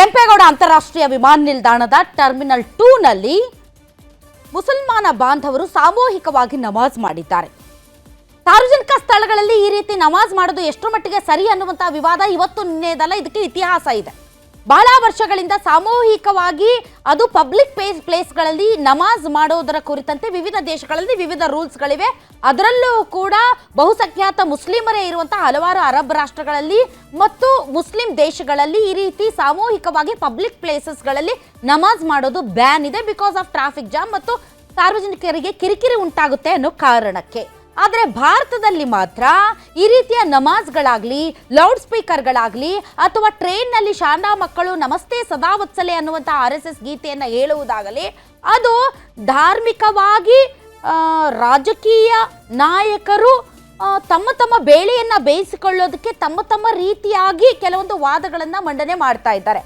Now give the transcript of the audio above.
ಕೆಂಪೇಗೌಡ ಅಂತಾರಾಷ್ಟ್ರೀಯ ವಿಮಾನ ನಿಲ್ದಾಣದ ಟರ್ಮಿನಲ್ 2 ನಲ್ಲಿ ಮುಸಲ್ಮಾನ ಬಾಂಧವರು ಸಾಮೂಹಿಕವಾಗಿ ನಮಾಜ್ ಮಾಡಿದ್ದಾರೆ. ಸಾರ್ವಜನಿಕ ಸ್ಥಳಗಳಲ್ಲಿ ಈ ರೀತಿ ನಮಾಜ್ ಮಾಡೋದು ಎಷ್ಟು ಮಟ್ಟಿಗೆ ಸರಿ ಅನ್ನುವಂತಹ ವಿವಾದ ಇವತ್ತು ನಿನ್ನೆದಲ್ಲ, ಇದಕ್ಕೆ ಇತಿಹಾಸ ಇದೆ. ಬಹಳ ವರ್ಷಗಳಿಂದ ಸಾಮೂಹಿಕವಾಗಿ ಅದು ಪಬ್ಲಿಕ್ ಪ್ಲೇಸ್ಗಳಲ್ಲಿ ನಮಾಜ್ ಮಾಡೋದರ ಕುರಿತಂತೆ ವಿವಿಧ ದೇಶಗಳಲ್ಲಿ ವಿವಿಧ ರೂಲ್ಸ್ಗಳಿವೆ. ಅದರಲ್ಲೂ ಕೂಡ ಬಹುಸಂಖ್ಯಾತ ಮುಸ್ಲಿಮರೇ ಇರುವಂತಹ ಹಲವಾರು ಅರಬ್ ರಾಷ್ಟ್ರಗಳಲ್ಲಿ ಮತ್ತು ಮುಸ್ಲಿಂ ದೇಶಗಳಲ್ಲಿ ಈ ರೀತಿ ಸಾಮೂಹಿಕವಾಗಿ ಪಬ್ಲಿಕ್ ಪ್ಲೇಸಸ್ಗಳಲ್ಲಿ ನಮಾಜ್ ಮಾಡೋದು ಬ್ಯಾನ್ ಇದೆ. ಬಿಕಾಸ್ ಆಫ್ ಟ್ರಾಫಿಕ್ ಜಾಮ್ ಮತ್ತು ಸಾರ್ವಜನಿಕರಿಗೆ ಕಿರಿಕಿರಿ ಉಂಟಾಗುತ್ತೆ ಅನ್ನೋ ಕಾರಣಕ್ಕೆ. ಆದರೆ ಭಾರತದಲ್ಲಿ ಮಾತ್ರ ಈ ರೀತಿಯ ನಮಾಜ್ಗಳಾಗಲಿ, ಲೌಡ್ ಸ್ಪೀಕರ್ಗಳಾಗಲಿ ಅಥವಾ ಟ್ರೈನ್ನಲ್ಲಿ ಶಾಲಾ ಮಕ್ಕಳು ನಮಸ್ತೆ ಸದಾವತ್ಸಲೆ ಅನ್ನುವಂಥ RSS ಗೀತೆಯನ್ನು ಹೇಳುವುದಾಗಲಿ, ಅದು ಧಾರ್ಮಿಕವಾಗಿ ರಾಜಕೀಯ ನಾಯಕರು ತಮ್ಮ ತಮ್ಮ ಬೇಳೆಯನ್ನು ಬೇಯಿಸಿಕೊಳ್ಳೋದಕ್ಕೆ ತಮ್ಮ ತಮ್ಮ ರೀತಿಯಾಗಿ ಕೆಲವೊಂದು ವಾದಗಳನ್ನು ಮಂಡನೆ ಮಾಡ್ತಾ ಇದ್ದಾರೆ.